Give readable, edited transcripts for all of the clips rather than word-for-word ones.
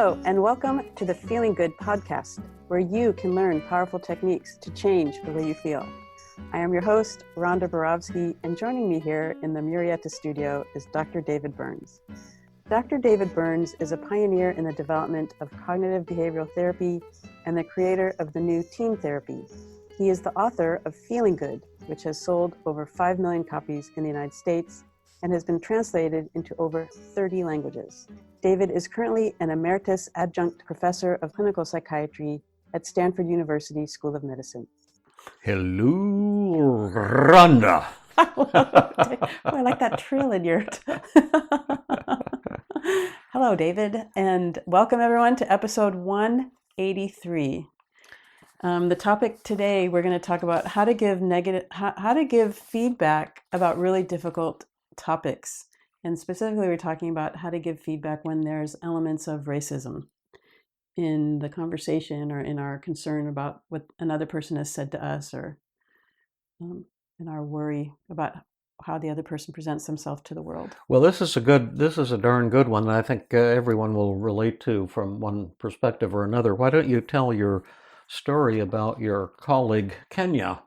Hello, and welcome to the Feeling Good podcast, where you can learn powerful techniques to change the way you feel. I am your host, Rhonda Borowski, and joining me here in the Murrieta studio is Dr. David Burns. Dr. David Burns is a pioneer in the development of cognitive behavioral therapy and the creator of the new teen therapy. He is the author of Feeling Good, which has sold over 5 million copies in the United States and has been translated into over 30 languages. David is currently an emeritus adjunct professor of clinical psychiatry at Stanford University School of Medicine. Hello, Rhonda. I like that trill in your... Hello, David, and welcome everyone to episode 183. The topic today, we're going to talk about how to give feedback about really difficult topics. And specifically, we're talking about how to give feedback when there's elements of racism in the conversation or in our concern about what another person has said to us, or in our worry about how the other person presents themselves to the world. Well, this is a darn good one that I think everyone will relate to from one perspective or another. Why don't you tell your story about your colleague, Kenya?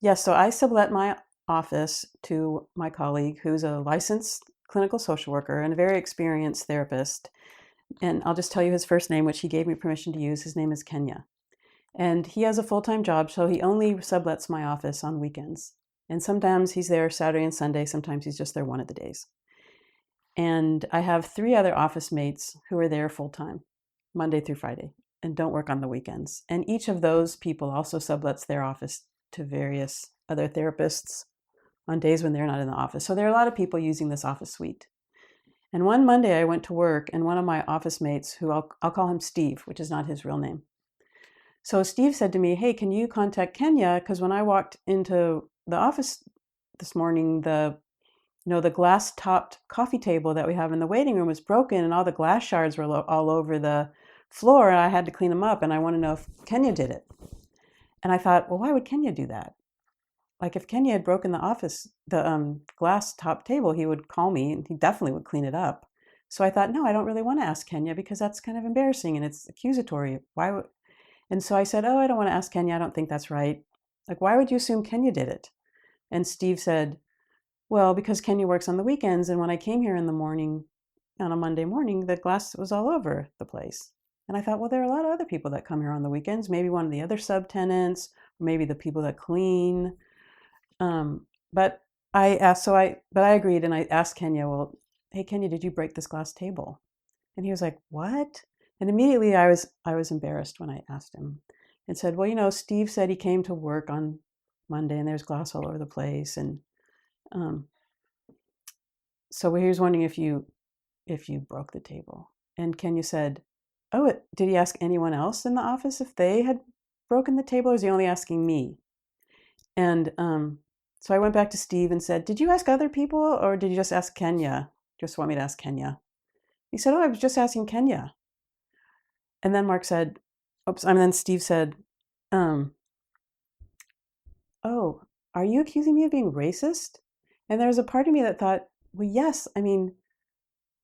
Yes, so I sublet my office to my colleague, who's a licensed clinical social worker and a very experienced therapist. And I'll just tell you his first name, which he gave me permission to use. His name is Kenya. And he has a full-time job, so he only sublets my office on weekends. And sometimes he's there Saturday and Sunday. Sometimes he's just there one of the days. And I have 3 other office mates who are there full-time, Monday through Friday, and don't work on the weekends. And each of those people also sublets their office to various other therapists on days when they're not in the office. So there are a lot of people using this office suite. And one Monday I went to work, and one of my office mates, who I'll call him Steve, which is not his real name. So Steve said to me, "Hey, can you contact Kenya? Because when I walked into the office this morning, the glass-topped coffee table that we have in the waiting room was broken, and all the glass shards were all over the floor, and I had to clean them up, and I want to know if Kenya did it." And I thought, well, why would Kenya do that? Like, if Kenya had broken the glass-topped table, he would call me, and he definitely would clean it up. So I thought, no, I don't really want to ask Kenya because that's kind of embarrassing and it's accusatory. And so I said, oh, I don't want to ask Kenya. I don't think that's right. Like, why would you assume Kenya did it? And Steve said, well, because Kenya works on the weekends, and when I came here in the morning, on a Monday morning, the glass was all over the place. And I thought, well, there are a lot of other people that come here on the weekends, maybe one of the other subtenants, or maybe the people that clean. But I agreed, and I asked Kenya, well, hey, Kenya, did you break this glass table? And he was like, what? And immediately I was embarrassed when I asked him and said, well, Steve said he came to work on Monday and there's glass all over the place. And so he was wondering if you broke the table. And Kenya said, oh, did he ask anyone else in the office if they had broken the table, or is he only asking me? And so I went back to Steve and said, did you ask other people, or did you just ask Kenya? Just want me to ask Kenya? He said, oh, I was just asking Kenya. And then then Steve said, oh, are you accusing me of being racist? And there was a part of me that thought, well, yes, I mean,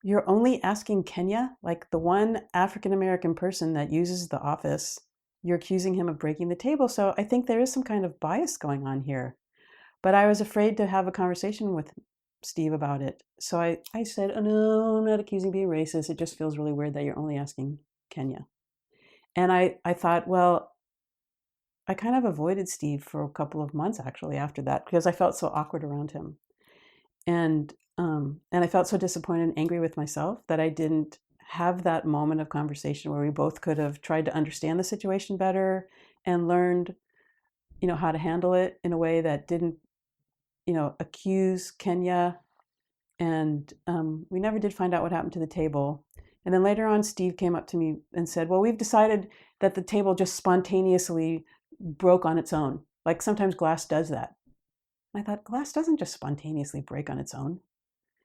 you're only asking Kenya, like the one African-American person that uses the office, you're accusing him of breaking the table. So I think there is some kind of bias going on here. But I was afraid to have a conversation with Steve about it. So I said, oh, no, I'm not accusing being racist. It just feels really weird that you're only asking Kenya. And I thought, well, I kind of avoided Steve for a couple of months actually after that, because I felt so awkward around him. And I felt so disappointed and angry with myself that I didn't have that moment of conversation where we both could have tried to understand the situation better and learned, how to handle it in a way that didn't, accuse Kenya. And we never did find out what happened to the table. And then later on, Steve came up to me and said, well, we've decided that the table just spontaneously broke on its own. Like sometimes glass does that. And I thought, glass doesn't just spontaneously break on its own.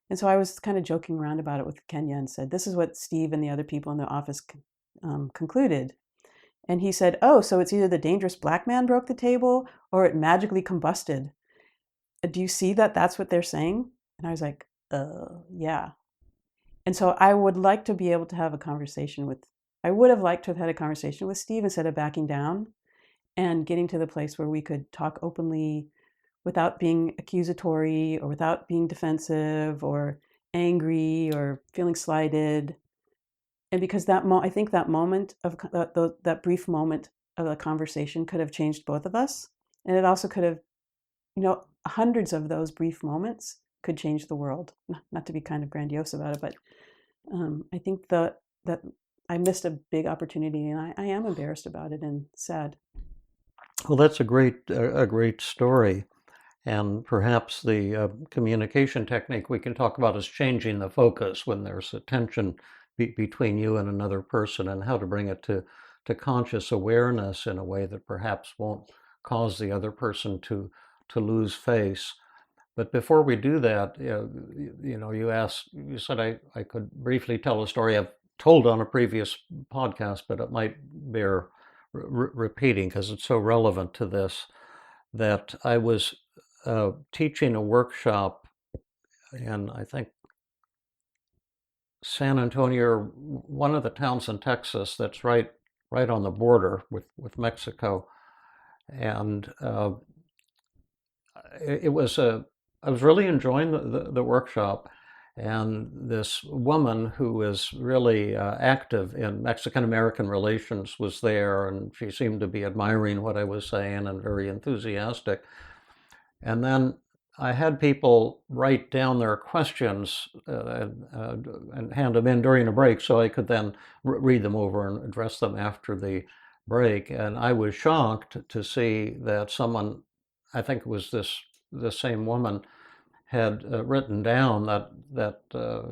And so I was kind of joking around about it with Kenya and said, this is what Steve and the other people in the office concluded. And he said, oh, so it's either the dangerous black man broke the table or it magically combusted. Do you see that that's what they're saying? And I was like, yeah. And so I would like to be able to have a conversation with, I would have liked to have had a conversation with Steve instead of backing down and getting to the place where we could talk openly without being accusatory or without being defensive or angry or feeling slighted. And because I think that moment of that brief moment of a conversation could have changed both of us. And it also could have, hundreds of those brief moments could change the world. Not to be kind of grandiose about it, but I think that I missed a big opportunity, and I am embarrassed about it and sad. Well, that's a great story. And perhaps the communication technique we can talk about is changing the focus when there's a tension between you and another person, and how to bring it to conscious awareness in a way that perhaps won't cause the other person to lose face. But before we do that, you said I could briefly tell a story I've told on a previous podcast, but it might bear repeating because it's so relevant to this, that I was teaching a workshop in, I think, San Antonio, or one of the towns in Texas that's right on the border with Mexico. And it was I was really enjoying the workshop. And this woman who is really active in Mexican-American relations was there, and she seemed to be admiring what I was saying and very enthusiastic. And then I had people write down their questions and hand them in during a break so I could then read them over and address them after the break. And I was shocked to see that someone, I think it was the same woman, had written down that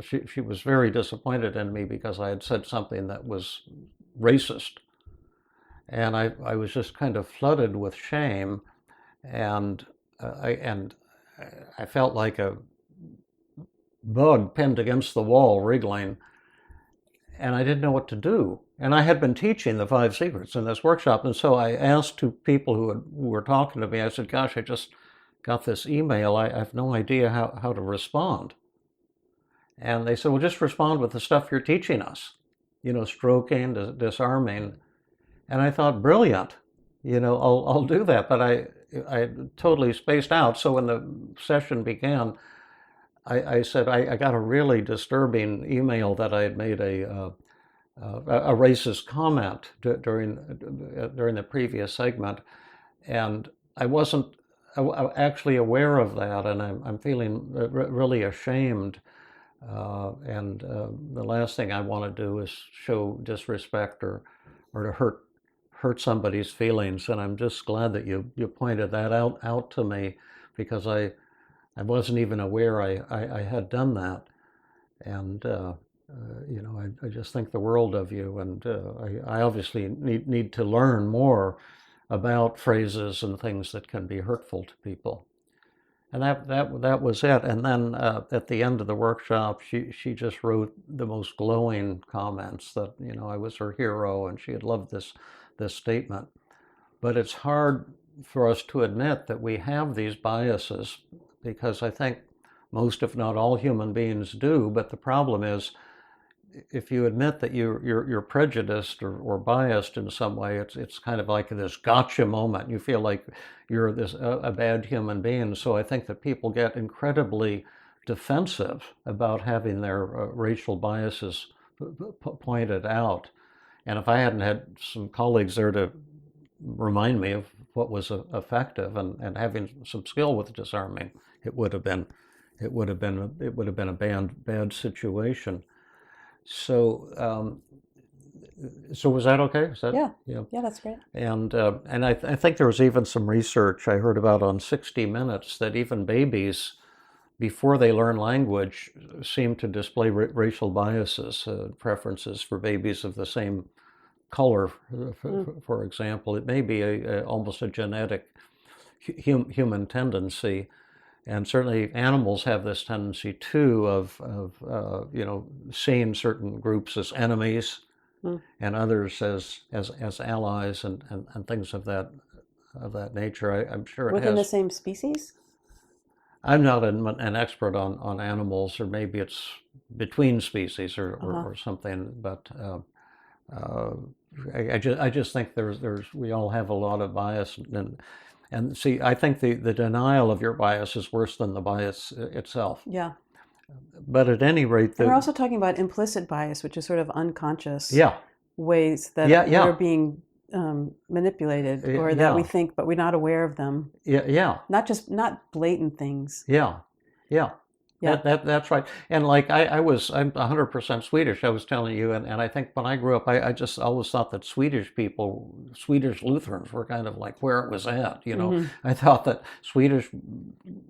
she was very disappointed in me because I had said something that was racist. And I was just kind of flooded with shame, and I felt like a bug pinned against the wall, wriggling, and I didn't know what to do. And I had been teaching the 5 secrets in this workshop, and so I asked 2 people who were talking to me, I said, gosh, I just got this email. I have no idea how to respond. And they said, well, just respond with the stuff you're teaching us, stroking, disarming. And I thought, brilliant, I'll do that. But I totally spaced out. So when the session began, I said I got a really disturbing email that I had made a racist comment during the previous segment, and I wasn't actually aware of that, and I'm feeling really ashamed. And the last thing I want to do is show disrespect or to hurt somebody's feelings. And I'm just glad that you pointed that out to me, because I wasn't even aware I had done that. And I just think the world of you. And I obviously need to learn more about phrases and things that can be hurtful to people. And that was it. And then at the end of the workshop, she just wrote the most glowing comments that I was her hero and she had loved this statement. But it's hard for us to admit that we have these biases, because I think most, if not all, human beings do. But the problem is, if you admit that you're prejudiced or biased in some way, it's kind of like this gotcha moment. You feel like you're a bad human being. So I think that people get incredibly defensive about having their racial biases pointed out. And if I hadn't had some colleagues there to remind me of what was effective, and having some skill with disarming, it would have been a bad situation. So, so was that okay? Is that, yeah, that's great. And I think there was even some research I heard about on 60 Minutes that even babies, before they learn language, seem to display racial biases, preferences for babies of the same color, for example. It may be almost a genetic human tendency. And certainly animals have this tendency too of seeing certain groups as enemies and others as allies and things of that nature. I'm sure it Within the has. same species? I'm not an expert on animals, or maybe it's between species Uh-huh. or something. But uh, I just think we all have a lot of bias, and see, I think the denial of your bias is worse than the bias itself. Yeah. But at any rate, And we're also talking about implicit bias, which is sort of unconscious yeah, ways yeah, that we're yeah, being manipulated, or that we yeah, think, but we're not aware of them. yeah, yeah, Not blatant things. yeah, yeah. Yeah. That's right. And like I'm 100% Swedish. I was telling you, and I think when I grew up, I just always thought that Swedish Lutherans were kind of like where it was at. Hmm. I thought that Swedish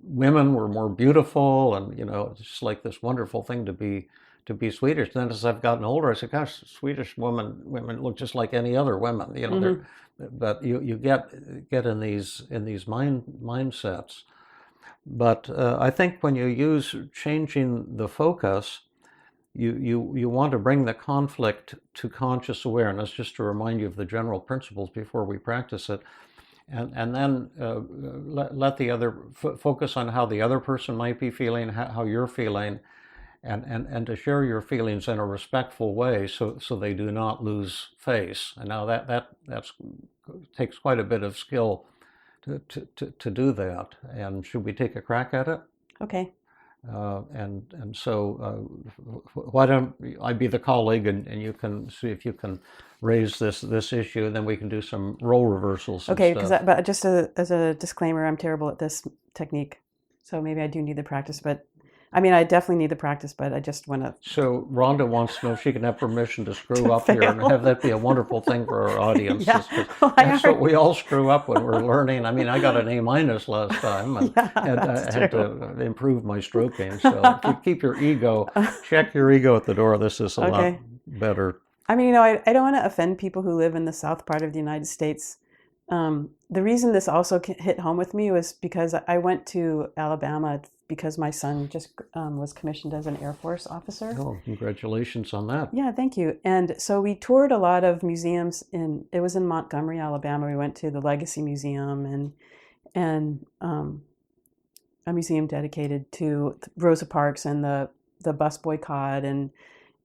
women were more beautiful, and it's just like this wonderful thing to be Swedish. Then as I've gotten older, I said, gosh, Swedish women look just like any other women. Hmm. But you get in these mindsets. But I think when you use changing the focus, you want to bring the conflict to conscious awareness, just to remind you of the general principles before we practice it, and then let the other focus on how the other person might be feeling, how you're feeling, and to share your feelings in a respectful way, so they do not lose face. And now that's takes quite a bit of skill to do that. And should we take a crack at it? Okay. And so why don't I be the colleague, and you can see if you can raise this issue, and then we can do some role reversals and Okay, stuff. but just as a disclaimer, I'm terrible at this technique, so maybe I do need the practice. But I mean, I definitely need the practice, but I just want So Rhonda wants to know if she can have permission to screw to up here and fail. have that be a wonderful thing for our Yeah. audiences, because Well, that's what we all screw up when we're learning. I mean, I got an A minus last time, and Yeah, I that's had true. to improve my stroking. So keep your ego, check your ego at the door. This is a lot Okay. better. I mean, I don't want to offend people who live in the south part of the United States. The reason this also hit home with me was because I went to Alabama because my son just was commissioned as an Air Force officer. Oh, congratulations on that. Yeah, thank you. And so we toured a lot of museums it was in Montgomery, Alabama. We went to the Legacy Museum and a museum dedicated to Rosa Parks and the bus boycott and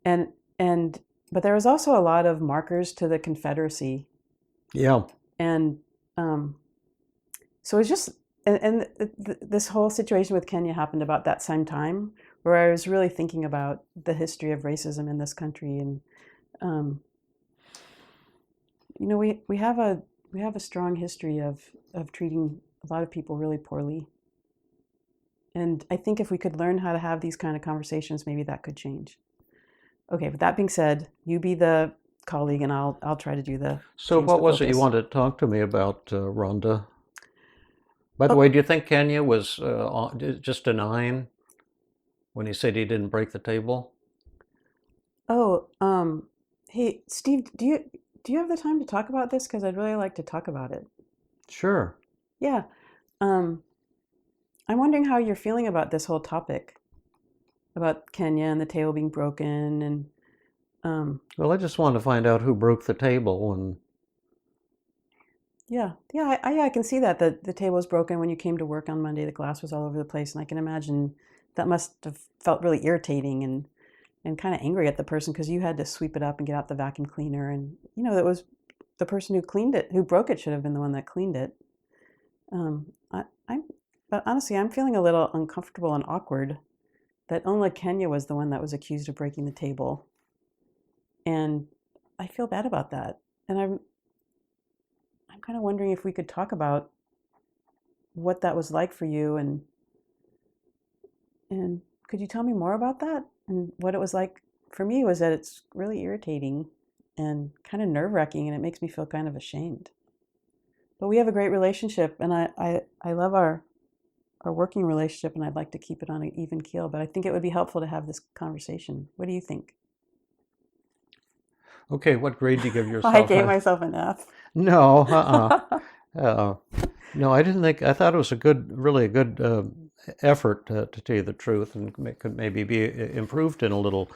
and but there was also a lot of markers to the Confederacy. Yeah. And um, so it's just this whole situation with Kenya happened about that same time, where I was really thinking about the history of racism in this country. And um, we have a strong history of treating a lot of people really poorly. And I think if we could learn how to have these kind of conversations, maybe that could change. Okay, with that being said, you be the colleague, and I'll try to do the So change what the was it you focus. wanted to talk to me about, Rhonda? By the Oh, way, do you think Kenya was just denying when he said he didn't break the table? oh, hey, Steve, do you have the time to talk about this? Because I'd really like to talk about it. Sure. Yeah. Um, I'm wondering how you're feeling about this whole topic about Kenya and the table being broken, and Well, I just wanted to find out who broke the table, and yeah, I can see that the table was broken when you came to work on Monday. The glass was all over the place, and I can imagine that must have felt really irritating and kind of angry at the person because you had to sweep it up and get out the vacuum cleaner, and that was the person who broke it should have been the one that cleaned it. I'm, but honestly, I'm feeling a little uncomfortable and awkward that only Kenya was the one that was accused of breaking the table, and I feel bad about that. And I'm kind of wondering if we could talk about what that was like for you, and could you tell me more about that and what it was like for me? Was that it's really irritating and kind of nerve-wracking, and it makes me feel kind of ashamed. But we have a great relationship, and I love our working relationship, and I'd like to keep it on an even keel. But I think it would be helpful to have this conversation. What do you think? okay, what grade do you give I yourself? gave myself an F. No, uh, no, I didn't think. I thought it was really a good effort, to tell you the truth, and could maybe be improved in a little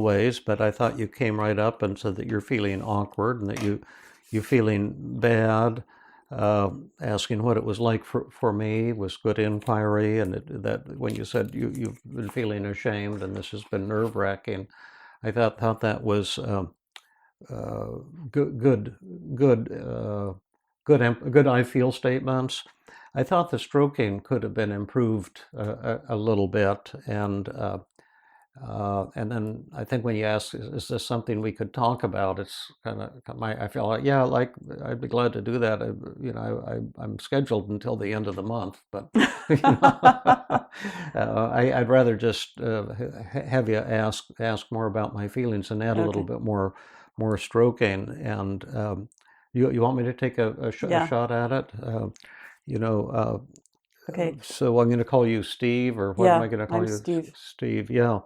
ways. But I thought you came right up and said that you're feeling awkward and that you feeling bad. asking what it was like for me was good inquiry, and that when you said you've been feeling ashamed and this has been nerve-wracking, I thought that was uh, good, good, good, good I feel statements. I thought the stroking could have been improved a little bit, and then I think when you ask, is this something we could talk about? It's kind of I feel like, yeah, like I'd be glad to do that. I'm scheduled until the end of the month, but I'd rather just have you ask more about my feelings and add a little Okay. bit more stroking. And you want me to take a Yeah. shot at it? You know, Okay. so I'm going to call you Steve, or what am Yeah, I going to call I'm you? Steve. Steve. Yeah.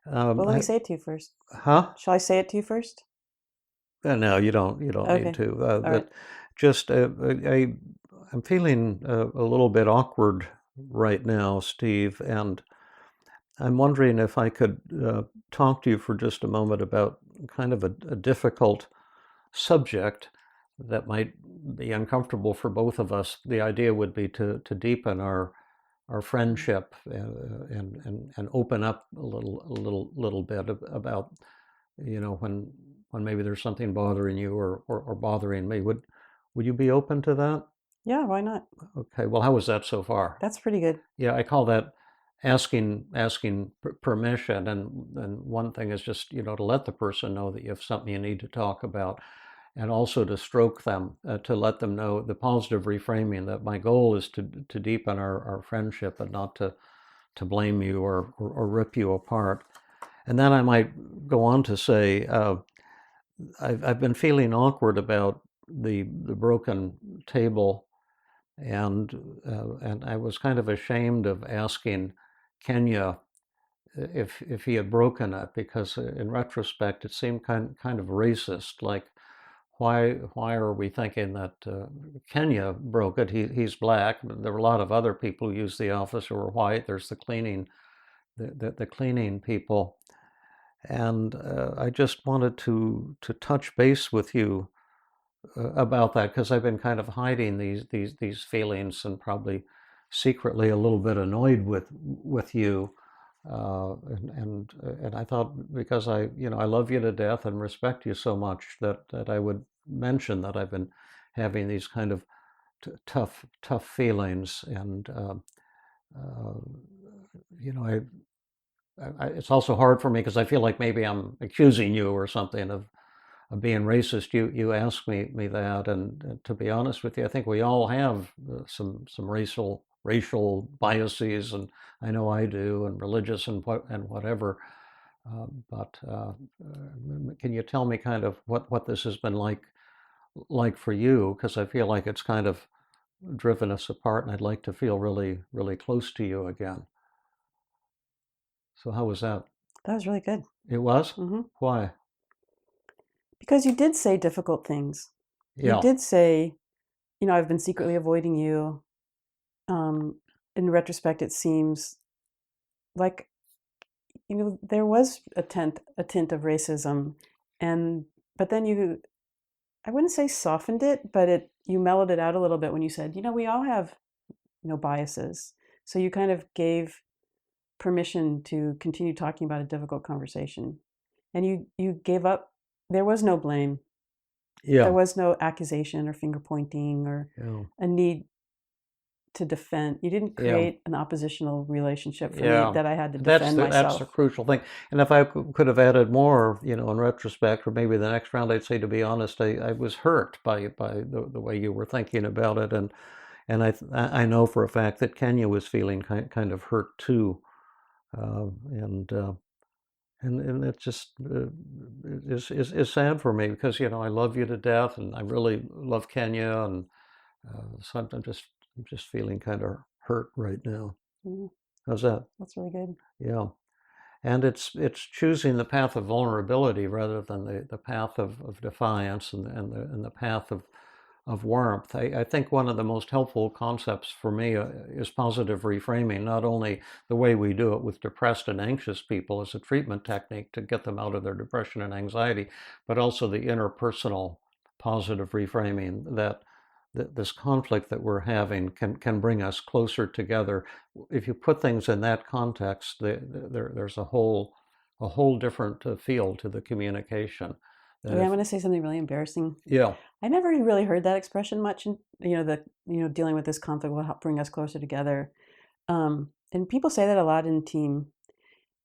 Well, let me I, say it to you first. huh? Shall I say it to you first? No, you don't. You don't need Okay. to. All right. That just I'm feeling a little bit awkward right now, Steve, and I'm wondering if I could talk to you for just a moment about kind of a difficult subject that might be uncomfortable for both of us. The idea would be to deepen our friendship, and open up a little bit about, when maybe there's something bothering you, or bothering me. Would you be open to that? Yeah, why not? Okay. Well, how was that so far? That's pretty good. Yeah, I call that asking permission. And one thing is just, to let the person know that you have something you need to talk about, and also to stroke them, to let them know the positive reframing that my goal is to deepen our friendship, and not to blame you, or rip you apart. And then I might go on to say, I've been feeling awkward about the broken table, and I was kind of ashamed of asking Kenya if he had broken it, because in retrospect it seemed kind of racist. Like, why are we thinking that Kenya broke it? He's black. There were a lot of other people who used the office who were white. There's the cleaning people. And I just wanted to touch base with you about that, because I've been kind of hiding these feelings, and probably secretly a little bit annoyed with you. And I thought, because I love you to death and respect you so much, that I would mention that I've been having these kind of tough feelings. And uh, you know it's also hard for me, because I feel like maybe I'm accusing you or something of being racist. You asked me that, and to be honest with you, I think we all have some racial biases, and I know I do, and religious, and whatever. But can you tell me kind of what this has been like for you? Because I feel like it's kind of driven us apart, and I'd like to feel really really close to you again. So how was that? That was really good. It was? Hmm. Why? Because you did say difficult things. You Yeah. did say, I've been secretly avoiding you. Um, in retrospect, it seems like, there was a tint of racism, and but then I wouldn't say softened it, but you mellowed it out a little bit when you said, we all have, biases. So you kind of gave permission to continue talking about a difficult conversation. And you gave up. There was no blame. There Yeah. was no accusation or finger pointing or Yeah. a need to defend. You didn't Yeah. create an oppositional relationship for me Yeah, that I had to that's defend the myself. crucial thing. And if I could have added more, in retrospect, or maybe the next round, I'd say, to be honest, I was hurt by the way you were thinking about it, and I know for a fact that Kenya was feeling kind of hurt too, uh, and uh, and it just is sad for me, because I love you to death, and I really love Kenya, and so I'm just feeling kind of hurt right now. Mm, How's that? that's really good. Yeah. And it's choosing the path of vulnerability rather than the path of defiance, and the path of warmth. I think one of the most helpful concepts for me is positive reframing. Not only the way we do it with depressed and anxious people as a treatment technique to get them out of their depression and anxiety, but also the interpersonal positive reframing, this conflict that we're having can bring us closer together. If you put things in that context, there's a whole different feel to the communication. That Okay, I'm if going to say something really embarrassing. Yeah. I never really heard that expression much, and dealing with this conflict will help bring us closer together. And people say that a lot in team.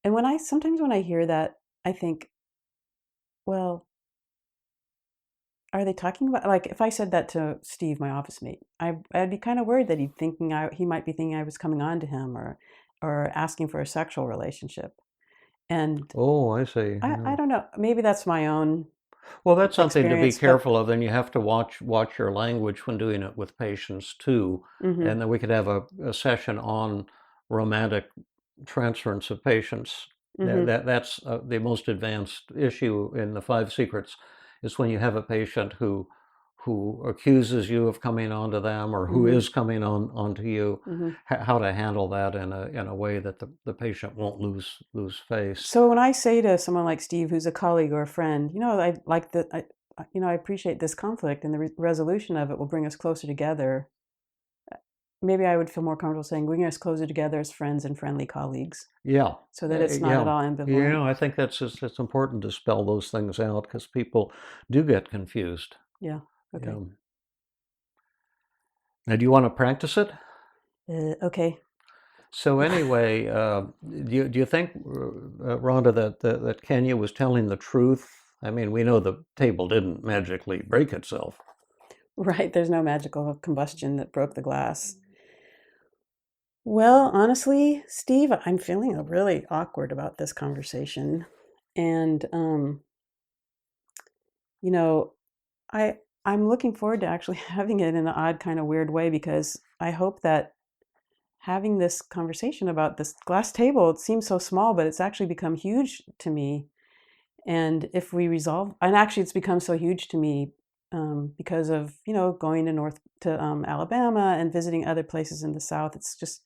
And sometimes when I hear that, I think, well, are they talking about, like, if I said that to Steve, my office mate, I'd be kind of worried that he might be thinking I was coming on to him, or asking for a sexual relationship. And Oh, I see. I Yeah. don't know, maybe that's my own Well, that's something to be experience, but careful of. Then you have to watch your language when doing it with patients too. hmm And then we could have a session on romantic transference of patients. hmm That's the most advanced issue in the five secrets, is when you have a patient who accuses you of coming onto them, or who hmm is coming onto you, hmm how to handle that in a way that the patient won't lose face. So when I say to someone like Steve, who's a colleague or a friend, I like that, I appreciate this conflict, and the resolution of it will bring us closer together. Maybe I would feel more comfortable saying bring us closer together as friends and friendly colleagues, Yeah, so that it's not at yeah, all ambivalent. yeah. I think it's important to spell those things out, because people do get confused. Yeah. Okay. Yeah. Now, do you want to practice it? Okay. So anyway, do you think, Rhonda, that Kenya was telling the truth? I mean, we know the table didn't magically break itself. Right. There's no magical combustion that broke the glass. Well, honestly, Steve, I'm feeling really awkward about this conversation. And, you know, I I'm looking forward to actually having it in an odd kind of weird way, because I hope that having this conversation about this glass table, it seems so small, but it's actually become huge to me. And if we resolve, and actually it's become so huge to me, because of, going to Alabama and visiting other places in the South. It's just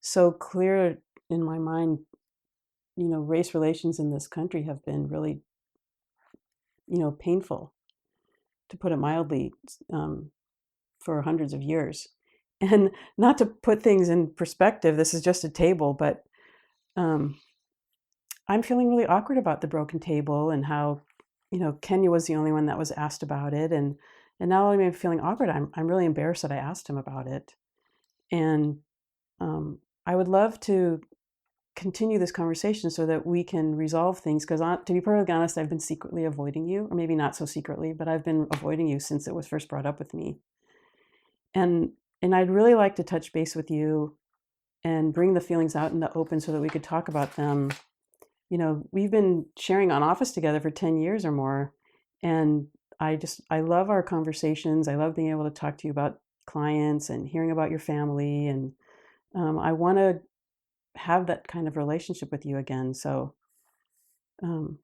so clear in my mind, race relations in this country have been really, painful, to put it mildly, um, for hundreds of years. And not to put things in perspective, this is just a table, but um, I'm feeling really awkward about the broken table, and how, Kenya was the only one that was asked about it. And not only am I feeling awkward, I'm really embarrassed that I asked him about it. And I would love to continue this conversation so that we can resolve things, because to be perfectly honest, I've been secretly avoiding you, or maybe not so secretly, but I've been avoiding you since it was first brought up with me. And I'd really like to touch base with you and bring the feelings out in the open so that we could talk about them. We've been sharing on Office together for 10 years or more. And I love our conversations. I love being able to talk to you about clients and hearing about your family. And I want to have that kind of relationship with you again. So um,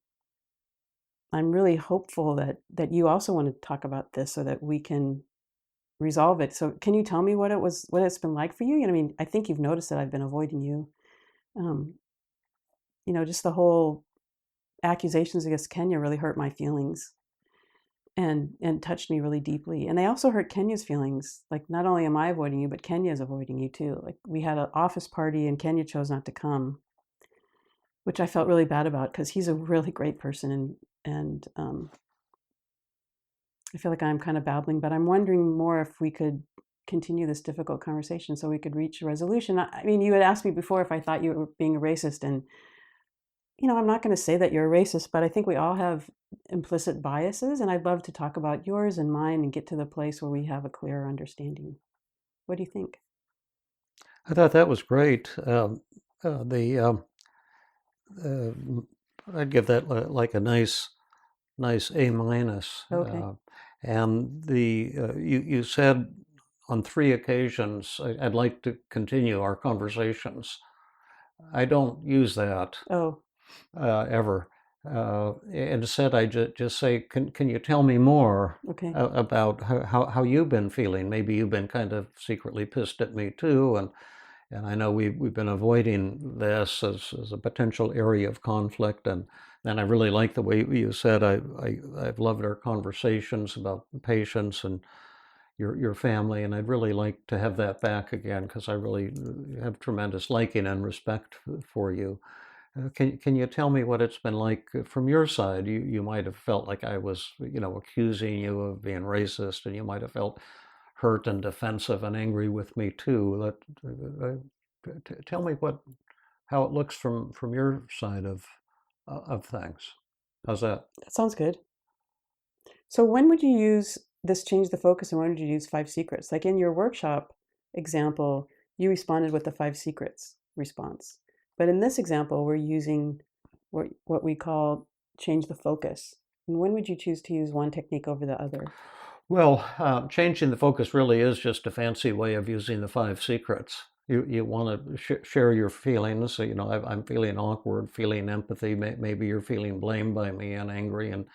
I'm really hopeful that you also want to talk about this so that we can resolve it. So can you tell me what it's been like for you? I mean, I think you've noticed that I've been avoiding you. Um, just the whole accusations against Kenya really hurt my feelings, and touched me really deeply. And they also hurt Kenya's feelings. Like, not only am I avoiding you, but Kenya is avoiding you too. Like, we had an office party and Kenya chose not to come, which I felt really bad about, because he's a really great person. And I feel like I'm kind of babbling, but I'm wondering more if we could continue this difficult conversation so we could reach a resolution. I mean, you had asked me before if I thought you were being a racist, and I'm not going to say that you're a racist, but I think we all have implicit biases, and I'd love to talk about yours and mine and get to the place where we have a clearer understanding. What do you think? I thought that was great. The uh, I'd give that like a nice A minus. Okay. And you said on three occasions, I'd like to continue our conversations. I don't use that Oh, ever. Instead, I just say, can you tell me more okay. about how you've been feeling? Maybe you've been kind of secretly pissed at me too, and I know we've been avoiding this as a potential area of conflict. And I really like the way you said, I've loved our conversations about patience, and your family, and I'd really like to have that back again because I really have tremendous liking and respect for you. Can you tell me what it's been like from your side? You might have felt like I was, accusing you of being racist, and you might have felt hurt and defensive and angry with me too. Tell me how it looks from your side of things. How's that? That sounds good. So when would you use this change the focus and when would you use five secrets? Like in your workshop example, you responded with the five secrets response. But in this example, we're using what we call change the focus. And when would you choose to use one technique over the other? Well, changing the focus really is just a fancy way of using the five secrets. You want to share your feelings. So, I'm feeling awkward, feeling empathy. Maybe you're feeling blamed by me and angry and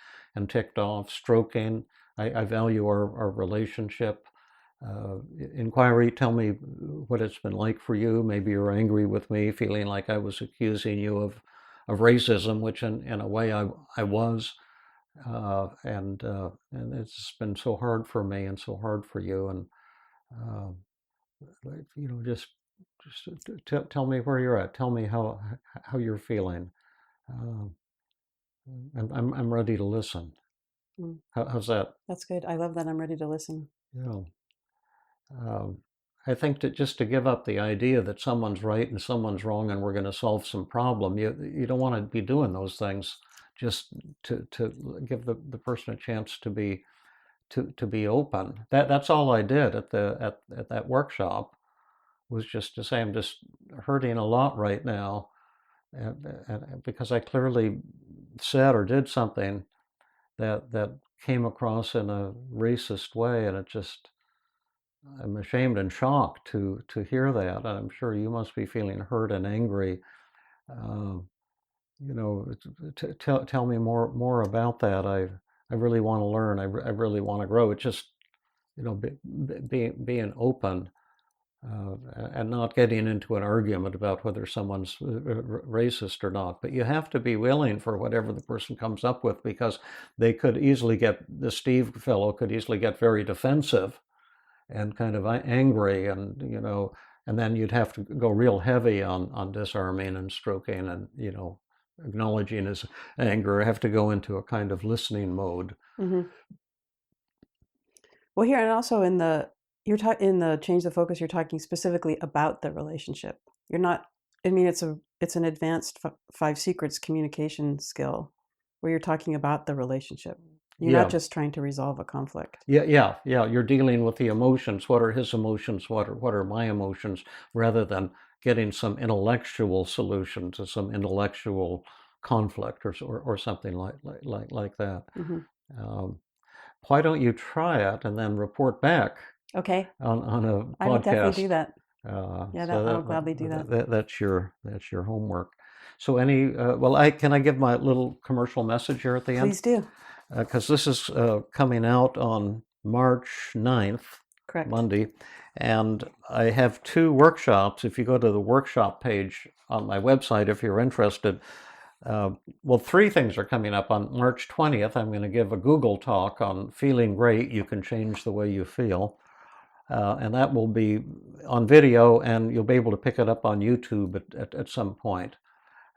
ticked off. Stroking. I value our relationship. Inquiry. Tell me what it's been like for you. Maybe you're angry with me, feeling like I was accusing you of racism, which in a way I was. And it's been so hard for me and so hard for you, and uh, just tell me where you're at. Tell me how you're feeling. Uh, I'm ready to listen. Mm, How's that? that's good. I love that. I'm ready to listen. Yeah. Um, I think that just to give up the idea that someone's right and someone's wrong and we're going to solve some problem, you don't want to be doing those things just to give the person a chance to be open. That's all I did at that workshop, was just to say I'm just hurting a lot right now, and because I clearly said or did something that came across in a racist way, and I'm ashamed and shocked to hear that, and I'm sure you must be feeling hurt and angry. Um, tell me more about that. I really want to learn. I really want to grow. It's just being open, and not getting into an argument about whether someone's racist or not. But you have to be willing for whatever the person comes up with, because the Steve fellow could easily get very defensive and kind of angry, and then you'd have to go real heavy on disarming and stroking and acknowledging his anger. Have to go into a kind of listening mode. Hmm. Well, here and also in the change the focus, you're talking specifically about the relationship. You're not. I mean, it's an advanced five secrets communication skill where you're talking about the relationship. You're not Yeah, just trying to resolve a conflict. yeah. You're dealing with the emotions. What are his emotions? What are my emotions? Rather than getting some intellectual solution to some intellectual conflict, or something like that. Hmm. Um, why don't you try it and then report back Okay, on a I will definitely do podcast? that. Uh, Yeah, so I'll gladly do that. that's your homework. So well, I can I give my little commercial message here at the end, Please do. because this is coming out on March 9th, Correct. Monday, and I have two workshops. If you go to the workshop page on my website, if you're interested, well, three things are coming up. On March 20th, I'm going to give a Google talk on feeling great. You can change the way you feel. And that will be on video, and you'll be able to pick it up on YouTube at some point.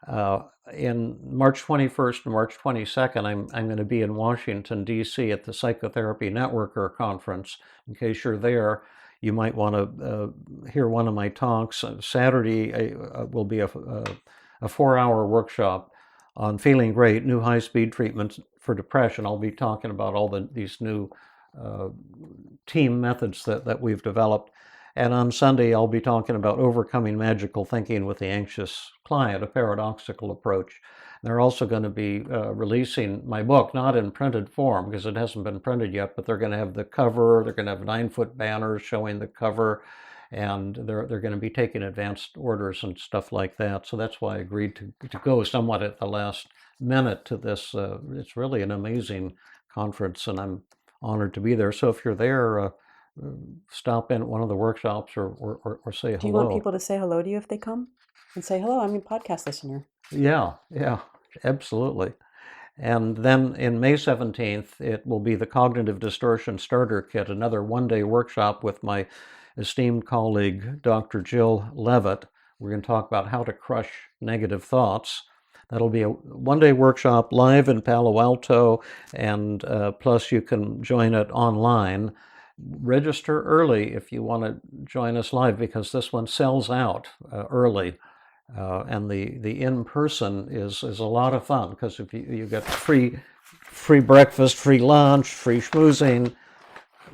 Uh, in March 21st and March 22nd, I'm going to be in Washington, D.C. at the Psychotherapy Networker Conference. In case you're there, you might want to hear one of my talks. Saturday will be a 4-hour workshop on feeling great, new high-speed treatments for depression. I'll be talking about all these new uh, team methods that we've developed. And on Sunday, I'll be talking about overcoming magical thinking with the anxious client, a paradoxical approach. They're also going to be releasing my book, not in printed form because it hasn't been printed yet, but they're going to have the cover. They're going to have 9-foot banners showing the cover, and they're going to be taking advanced orders and stuff like that. So that's why I agreed to go somewhat at the last minute to this. It's really an amazing conference, and I'm honored to be there. So if you're there, stop in at one of the workshops, or say Do you want hello. people to say hello to you if they come and say hello? I'm a podcast listener. Yeah, absolutely. And then in May 17th, it will be the Cognitive Distortion Starter Kit, another one-day workshop with my esteemed colleague, Dr. Jill Levitt. We're going to talk about how to crush negative thoughts. That'll be a one-day workshop live in Palo Alto, and plus you can join it online. Register early if you want to join us live, because this one sells out early. And the in-person is a lot of fun, because if you get free breakfast, free lunch, free schmoozing.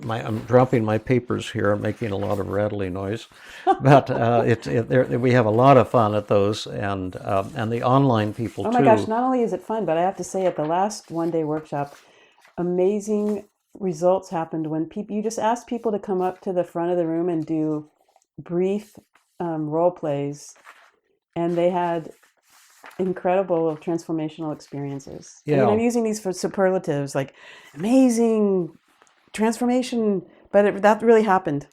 I'm dropping my papers here. I'm making a lot of rattly noise, but we have a lot of fun at those, and the online people too. Oh my gosh! Not only is it fun, but I have to say, at the last one-day workshop, amazing results happened when you just asked people to come up to the front of the room and do brief role plays, and they had incredible transformational experiences. Yeah. I'm using these for superlatives, like amazing transformation, but that really happened.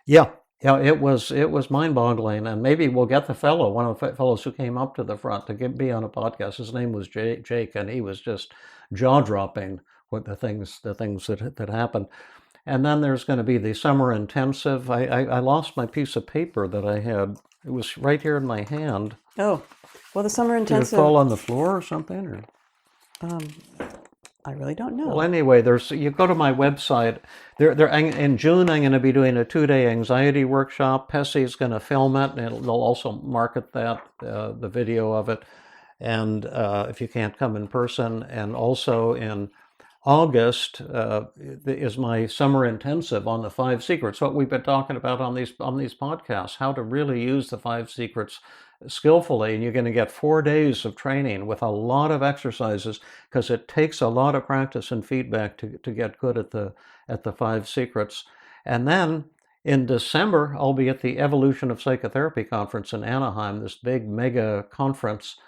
Yeah, it was mind-boggling, and maybe we'll get one of the fellows who came up to the front to be on a podcast. His name was Jake, and he was just jaw-dropping with the things that happened. And then there's going to be the summer intensive. I lost my piece of paper that I had. It was right here in my hand. Oh, well, the summer intensive. Did it fall on the floor or something? Or? I really don't know. Well, anyway, you go to my website. In June, I'm going to be doing a 2-day anxiety workshop. Pessy's going to film it, and they'll also market that, the video of it. And if you can't come in person, and also in August is my summer intensive on the 5 secrets. What we've been talking about on these podcasts, how to really use the 5 secrets skillfully, and you're going to get 4 days of training with a lot of exercises, because it takes a lot of practice and feedback to get good at the 5 secrets. And then in December, I'll be at the Evolution of Psychotherapy conference in Anaheim, this big mega conference.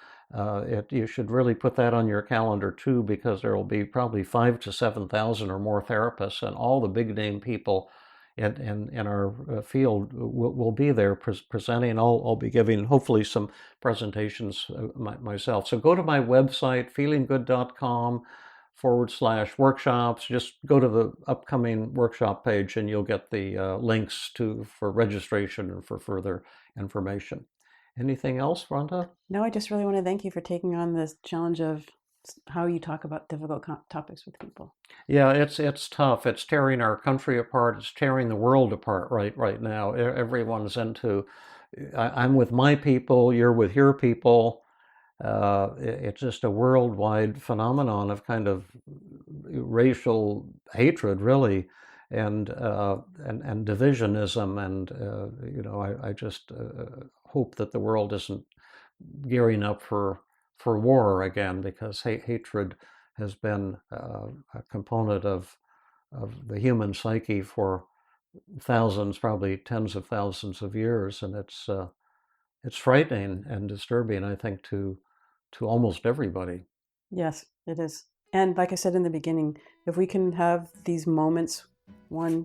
You should really put that on your calendar too, because there will be probably 5,000 to 7,000 or more therapists, and all the big name people in our field will be there presenting. I'll be giving hopefully some presentations myself. So go to my website, feelinggood.com/workshops. Just go to the upcoming workshop page, and you'll get the links for registration and for further information. Anything else, Rhonda? No, I just really want to thank you for taking on this challenge of how you talk about difficult topics with people. Yeah, it's tough. It's tearing our country apart. It's tearing the world apart right now. Everyone's into, I'm with my people, you're with your people. It's just a worldwide phenomenon of kind of racial hatred, really, and divisionism. And I just hope that the world isn't gearing up for war again, because hatred has been a component of the human psyche for thousands, probably tens of thousands of years, and it's frightening and disturbing, I think, to almost everybody. Yes, it is. And like I said in the beginning, if we can have these moments, one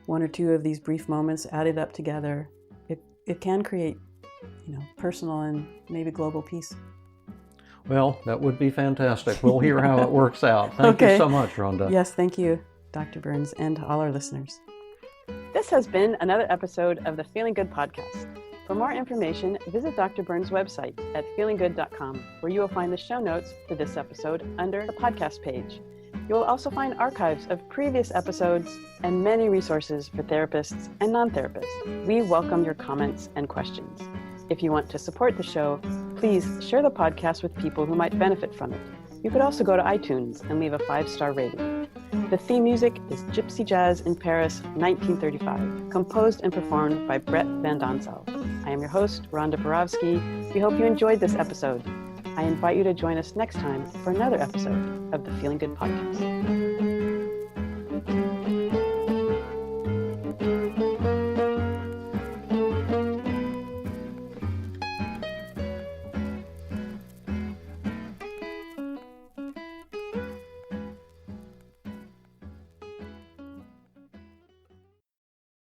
or two of these brief moments added up together, it can create, personal and maybe global peace. Well, that would be fantastic. We'll hear how it works out. Thank you so much, Rhonda. Yes, thank you, Dr. Burns, and to all our listeners. This has been another episode of the Feeling Good podcast. For more information, visit Dr. Burns' website at feelinggood.com, where you will find the show notes for this episode under the podcast page. You will also find archives of previous episodes and many resources for therapists and non-therapists. We welcome your comments and questions. If you want to support the show, please share the podcast with people who might benefit from it. You could also go to iTunes and leave a 5-star rating. The theme music is Gypsy Jazz in Paris, 1935, composed and performed by Brett Van Donsel. I am your host, Rhonda Borowski. We hope you enjoyed this episode. I invite you to join us next time for another episode of the Feeling Good podcast.